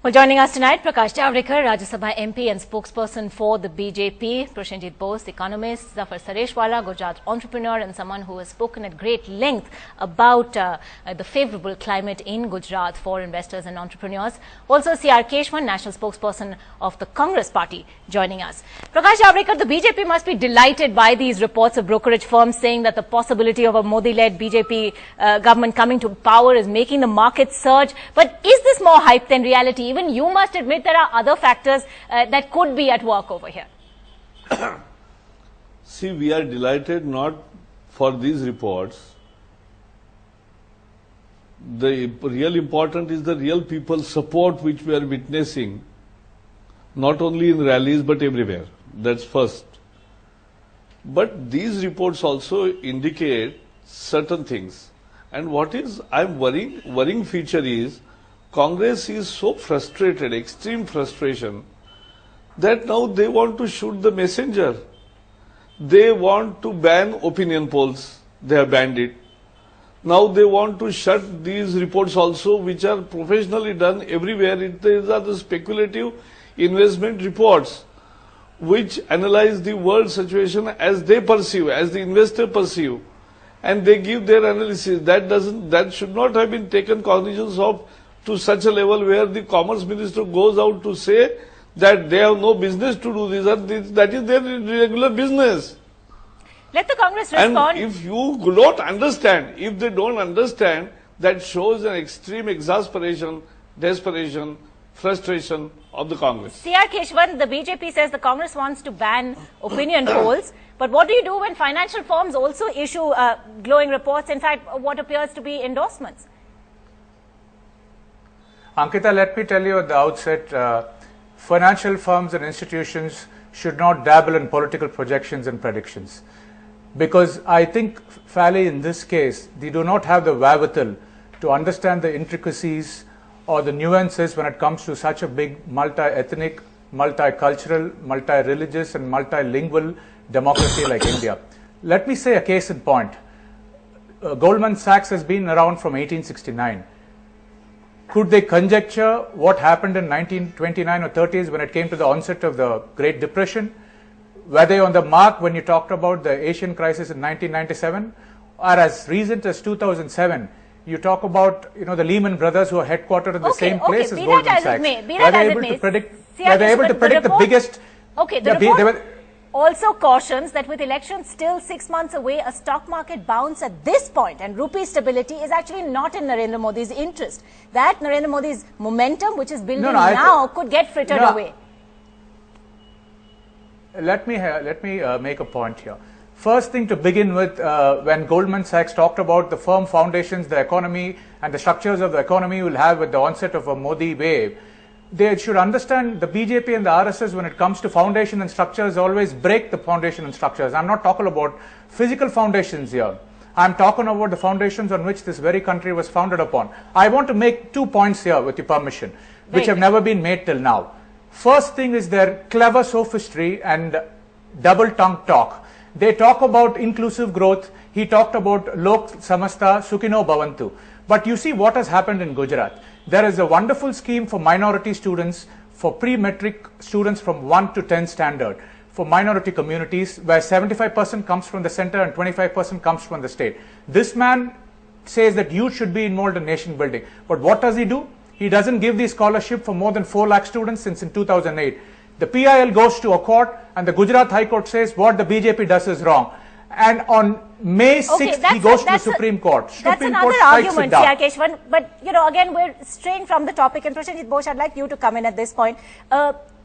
Well, joining us tonight, Prakash Javadekar, Rajya Sabha MP and spokesperson for the BJP, Prashanjit Bose, economist, Zafar Sareshwala, Gujarat entrepreneur and someone who has spoken at great length about the favourable climate in Gujarat for investors and entrepreneurs. Also, C.R.Kesavan, national spokesperson of the Congress party, joining us. Prakash Javadekar, the BJP must be delighted by these reports of brokerage firms saying that the possibility of a Modi-led BJP government coming to power is making the market surge. But is this more hype than reality? Even you must admit there are other factors that could be at work over here. See, we are delighted not for these reports. The real important is the real people support which we are witnessing, not only in rallies but everywhere. That's first. But these reports also indicate certain things. And what is worrying feature is Congress is so frustrated, extreme frustration, that now they want to shoot the messenger. They want to ban opinion polls. They have banned it. Now they want to shut these reports also, which are professionally done everywhere. These are the speculative investment reports, which analyze the world situation as they perceive, as the investor perceive, and they give their analysis. That should not have been taken cognizance of to such a level where the commerce minister goes out to say that they have no business to do this, that is their regular business. Let the Congress respond. And if you don't understand, if they don't understand, that shows an extreme exasperation, desperation, frustration of the Congress. C.R.Kesavan, the BJP says the Congress wants to ban opinion polls. But what do you do when financial firms also issue glowing reports, in fact, what appears to be endorsements? Ankita, let me tell you at the outset, financial firms and institutions should not dabble in political projections and predictions. Because I think fairly in this case, they do not have the wherewithal to understand the intricacies or the nuances when it comes to such a big multi-ethnic, multicultural, multi-religious and multilingual democracy like India. Let me say a case in point. Goldman Sachs has been around from 1869. Could they conjecture what happened in 1929 or 30s when it came to the onset of the Great Depression? Were they on the mark when you talked about the Asian crisis in 1997? Or as recent as 2007, you talk about the Lehman Brothers who are headquartered in the same place as Goldman Sachs. Were they able to predict the biggest? Okay, the report also cautions that with elections still 6 months away, a stock market bounce at this point and rupee stability is actually not in Narendra Modi's interest. That Narendra Modi's momentum, which is building now, could get frittered away. Let me make a point here. First thing to begin with, when Goldman Sachs talked about the firm foundations, the economy and the structures of the economy will have with the onset of a Modi wave, they should understand the BJP and the RSS when it comes to foundation and structures always break the foundation and structures. I'm not talking about physical foundations here. I'm talking about the foundations on which this very country was founded upon. I want to make 2 points here with your permission, which have never been made till now. First thing is their clever sophistry and double-tongued talk. They talk about inclusive growth. He talked about Lok Samasta Sukhino Bhavantu. But you see what has happened in Gujarat. There is a wonderful scheme for minority students, for pre-metric students from 1 to 10 standard, for minority communities, where 75% comes from the center and 25% comes from the state. This man says that youth should be involved in nation building. But what does he do? He doesn't give the scholarship for more than 4 lakh students since in 2008. The PIL goes to a court and the Gujarat High Court says what the BJP does is wrong. And on May 6th, he goes to the Supreme Court. That's another argument, C.R.Kesavan. But, again, we're straying from the topic. And Prashanjit Bose, I'd like you to come in at this point.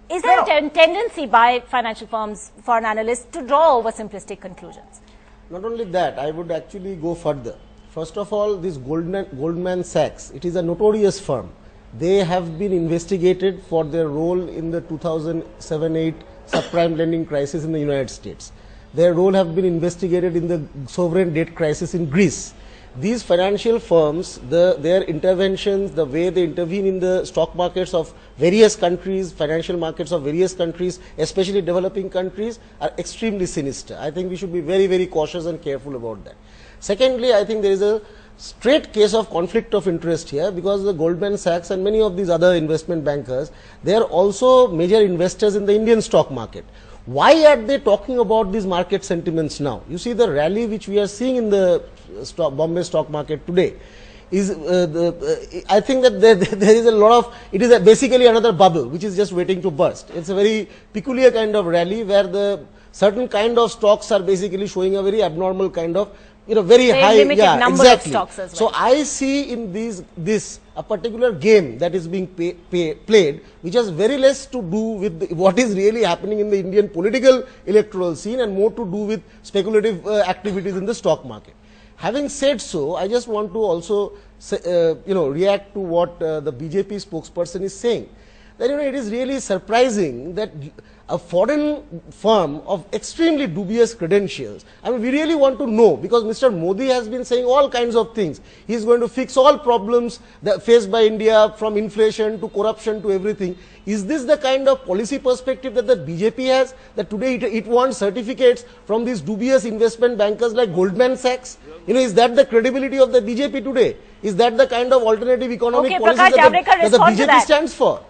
Is there a tendency by financial firms, foreign analysts, to draw oversimplistic conclusions? Not only that, I would actually go further. First of all, this Goldman Sachs, it is a notorious firm. They have been investigated for their role in the 2007-8 subprime lending crisis in the United States. Their role have been investigated in the sovereign debt crisis in Greece. These financial firms, their interventions, the way they intervene in the stock markets of various countries, financial markets of various countries, especially developing countries, are extremely sinister. I think we should be very, very cautious and careful about that. Secondly, I think there is a straight case of conflict of interest here, because the Goldman Sachs and many of these other investment bankers, they are also major investors in the Indian stock market. Why are they talking about these market sentiments now? You see, the rally which we are seeing in the Bombay stock market today is, I think that there is a lot of, it is basically another bubble which is just waiting to burst. It's a very peculiar kind of rally where the certain kind of stocks are basically showing a very abnormal kind of, very high, number exactly. of stocks as well. So I see in this a particular game that is being played, which has very less to do with what is really happening in the Indian political electoral scene and more to do with speculative activities in the stock market. Having said so, I just want to also react to what the BJP spokesperson is saying. That it is really surprising that a foreign firm of extremely dubious credentials, I mean, we really want to know, because Mr. Modi has been saying all kinds of things. He is going to fix all problems that faced by India, from inflation to corruption to everything. Is this the kind of policy perspective that the BJP has, that today it wants certificates from these dubious investment bankers like Goldman Sachs? Is that the credibility of the BJP today? Is that the kind of alternative economic policy that the BJP stands for?